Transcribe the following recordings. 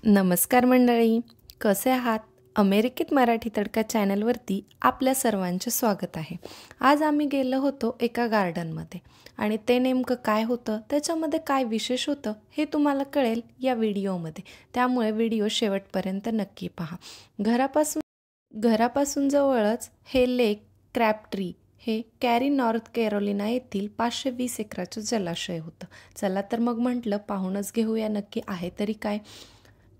नमस्कार मंडळी, कसे आहात? अमेरिकेत मराठी तडका चॅनलवरती आपल्या सर्वांचे स्वागत आहे. आज आम्ही गेलो होतो एका गार्डनमध्ये आणि ते नेमकं काय होतं, त्याच्यामध्ये काय विशेष होतं हे तुम्हाला कळेल या व्हिडिओमध्ये. त्यामुळे व्हिडिओ शेवटपर्यंत नक्की पहा. घरापासून जवळच हे लेक क्रॅबट्री हे कॅरी नॉर्थ कॅरोलिना येथील 520 एकराचं जलाशय होतं. चला तर मग म्हटलं पाहूनच घेऊया नक्की आहे तरी काय.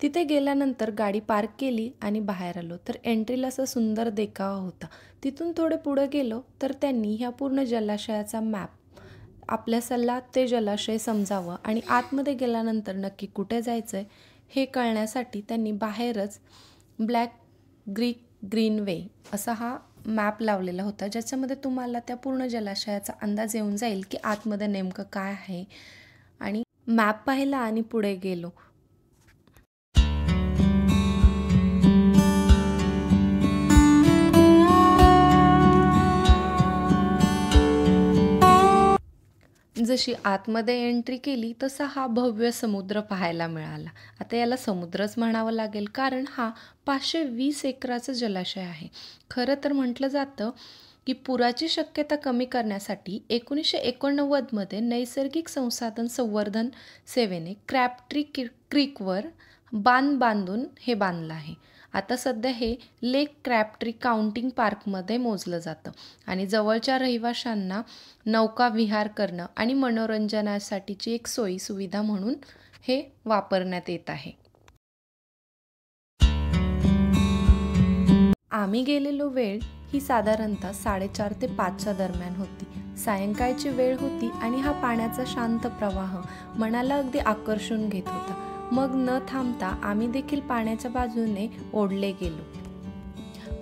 तिथे गेल्यानंतर गाडी पार्क केली आणि बाहेर आलो तर एंट्रीला असा सुंदर देखावा होता. तिथून थोडे पुढे गेलो तर त्यांनी ह्या पूर्ण जलाशयाचा मॅप आपल्याला ते जलाशय समजावं आणि आतमध्ये गेल्यानंतर नक्की कुठे जायचं आहे हे कळण्यासाठी त्यांनी बाहेरच ब्लॅक ग्रीन वे असा हा मॅप लावलेला होता, ज्याच्यामध्ये तुम्हाला त्या पूर्ण जलाशयाचा अंदाज येऊन जाईल की आतमध्ये नेमकं काय आहे. आणि मॅप पाहिला आणि पुढे गेलो. जशी आतमध्ये एंट्री केली तसा हा भव्य समुद्र पाहायला मिळाला. आता याला समुद्रच म्हणावं लागेल कारण हा 520 एकराचं जलाशय आहे. खरं तर म्हटलं जातं की पुराची शक्यता कमी करण्यासाठी 1989मध्ये नैसर्गिक संसाधन संवर्धन सेवेने क्रॅबट्री क्रीकवर बांधून हे बांधलं आहे. आता सध्या हे लेक क्रॅबट्री काउंटिंग पार्कमध्ये मोजलं जातं आणि जवळच्या रहिवाशांना नौका विहार करणं आणि मनोरंजनासाठीची एक सोयी सुविधा म्हणून हे वापरण्यात येत आहे. आम्ही गेलेलो वेळ ही साधारणतः 4:30 ते 5च्या दरम्यान होती. सायंकाळची वेळ होती आणि हा पाण्याचा शांत प्रवाह मनाला अगदी आकर्षून घेत होता. मग न थांबता आम्ही देखील पाण्याच्या बाजूने ओढले गेलो.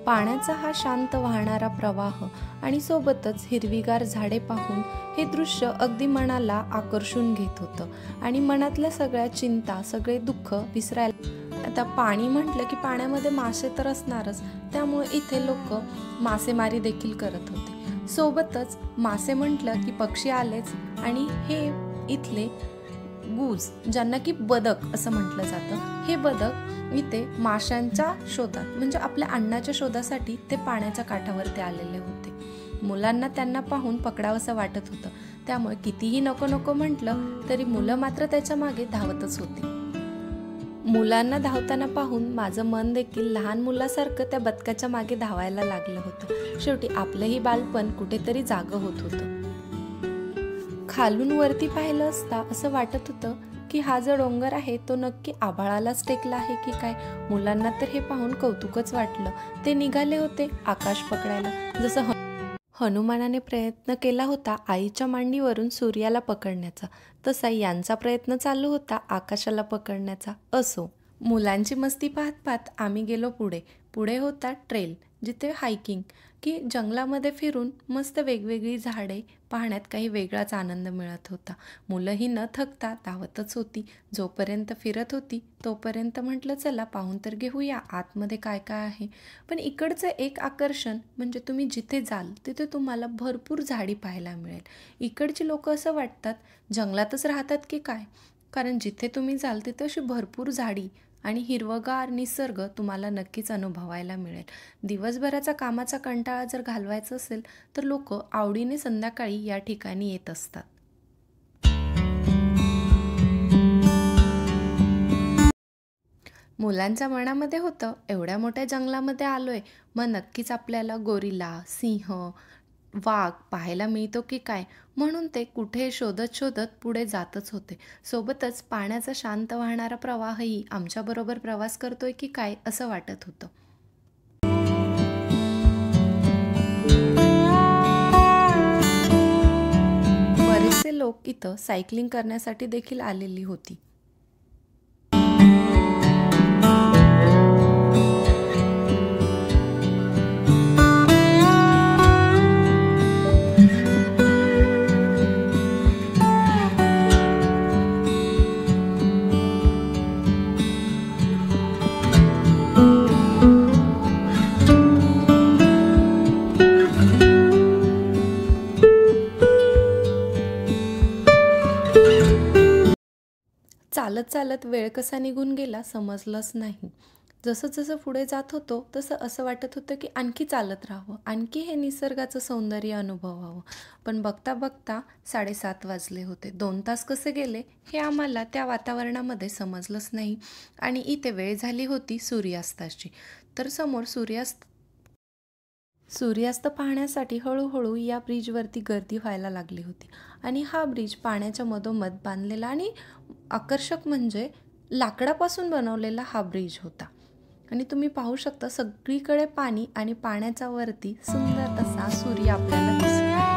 पाण्याचा हा शांत वाहणारा प्रवाह आणि सोबतच हिरवीगार झाडे पाहून हे दृश्य अगदी मनाला आकर्षून घेत होतं आणि मनातल्या सगळ्या चिंता, सगळे दुःख विसरायला. आता पाणी म्हटलं की पाण्यामध्ये मासे तर असणारच, त्यामुळे इथे लोक मासेमारी देखील करत होते. सोबतच मासे म्हटलं की पक्षी आलेच आणि हे इथले गूज, ज्यांना की बदक असं म्हटलं जातं, हे बदक इथे माशांच्या शोधात म्हणजे आपल्या अन्नाच्या शोधासाठी ते पाण्याच्या काठावरती आलेले होते. मुलांना त्यांना पाहून पकडावंसं वाटत होतं, त्यामुळे कितीही नको नको म्हटलं तरी मुलं मात्र त्याच्या मागे धावतच होती. मुलांना धावताना पाहून माझं मन देखील लहान मुलासारखं त्या बदकाच्या मागे धावायला लागलं होतं. शेवटी आपलंही बालपण कुठेतरी जागं होत होतं. खालून वरती पाहिलं असता असं वाटत होतं की हा जो डोंगर आहे तो नक्की आभाळालाच टेकला आहे की काय. मुलांना तर हे पाहून कौतुकच वाटलं. ते निघाले होते आकाश पकडायला. जसं हनुमानाने प्रयत्न केला होता आईच्या मांडीवरून सूर्याला पकडण्याचा, तसा यांचा प्रयत्न चालू होता आकाशाला पकडण्याचा. असो, मुलांची मस्ती पाहत पाहत आम्ही गेलो पुढे होता ट्रेल, जिथे हायकिंग की जंगलामध्ये फिरून मस्त वेगवेगळी झाडे पाहण्यात काही वेगळाच आनंद मिळत होता. मुलंही न थकता धावतच होती. जोपर्यंत फिरत होती तोपर्यंत म्हटलं चला पाहून तर घेऊया आतमध्ये काय काय आहे. पण इकडचं एक आकर्षण म्हणजे तुम्ही जिथे जाल तिथे तुम्हाला भरपूर झाडी पाहायला मिळेल. इकडची लोक असं वाटतात जंगलातच राहतात की काय, कारण जिथे तुम्ही जाल तिथे अशी भरपूर झाडी आणि हिरवगार निसर्ग तुम्हाला नक्कीच अनुभवायला मिळेल. दिवसभराचा कामाचा कंटाळा जर घालवायचा असेल तर लोक आवडीने संध्याकाळी या ठिकाणी येत असतात. मुलांच्या मनामध्ये होतं एवढ्या मोठ्या जंगलामध्ये आलोय, मग नक्कीच आपल्याला गोरिला, सिंह, वाघ पाहायला मिळतो की काय, म्हणून ते कुठे शोधत शोधत पुढे जातच होते. सोबतच पाण्याचा शांत वाहणारा प्रवाहही आमच्याबरोबर प्रवास करतोय की काय असं वाटत होतं. बरेचसे लोक इथं सायकलिंग करण्यासाठी देखील आलेली होती. चालत चालत वेळ कसा निघून गेला समजलंच नाही. जसं जसं पुढे जात होतो तसं असं वाटत होतं की आणखी चालत राहावं, आणखी हे निसर्गाचं सौंदर्य अनुभवावं. पण बघता बघता 7:30 वाजले होते. 2 तास कसे गेले हे आम्हाला त्या वातावरणामध्ये समजलंच नाही. आणि इथे वेळ झाली होती सूर्यास्ताची. तर समोर सूर्यास्त पाहण्यासाठी हळूहळू या ब्रिजवरती गर्दी व्हायला लागली होती. आणि हा ब्रिज पाण्याच्या मधोमध बांधलेला आणि आकर्षक म्हणजे लाकडापासून बनवलेला हा ब्रिज होता. आणि तुम्ही पाहू शकता सगळीकडे पाणी आणि पाण्याच्या वरती सुंदर असा सूर्य आपल्याला दिसत आहे.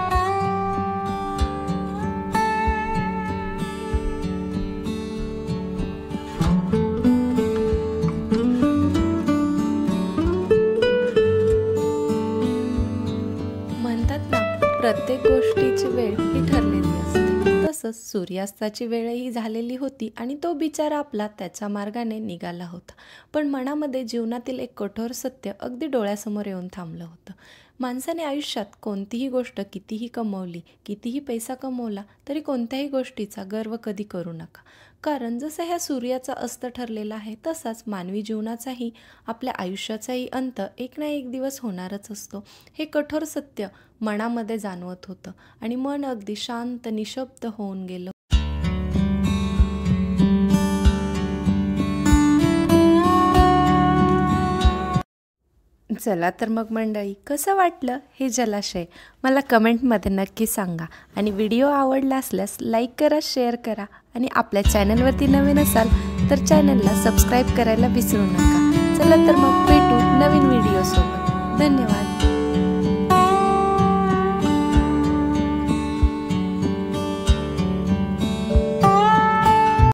म्हणतात ना, प्रत्येक गोष्टीची वेळ ही ठरलेली असते. तसंच सूर्यास्ताची वेळही झालेली होती आणि तो बिचारा आपला त्याच्या मार्गाने निघाला होता. पण मनामध्ये जीवनातील एक कठोर सत्य अगदी डोळ्यासमोर येऊन थांबलं होतं. माणसाने आयुष्यात कोणतीही गोष्ट कितीही कमवली, कितीही पैसा कमवला तरी कोणत्याही गोष्टीचा गर्व कधी करू नका. कारण जसं ह्या सूर्याचा अस्त ठरलेला आहे तसाच मानवी जीवनाचाही, आपल्या आयुष्याचाही अंत एक ना एक दिवस होणारच असतो. हे कठोर सत्य मनामध्ये जाणवत होतं आणि मन अगदी शांत निशब्द होऊन गेलं. चला तर मग मंडळी, कसं वाटलं हे जलाशय मला कमेंटमध्ये नक्की सांगा. आणि व्हिडिओ आवडला असल्यास लाईक करा, शेअर करा आणि आपल्या चॅनलवरती नवीन असाल तर चॅनलला सबस्क्राईब करायला विसरू नका. चला तर मग भेटू नवीन व्हिडिओसोबत. धन्यवाद.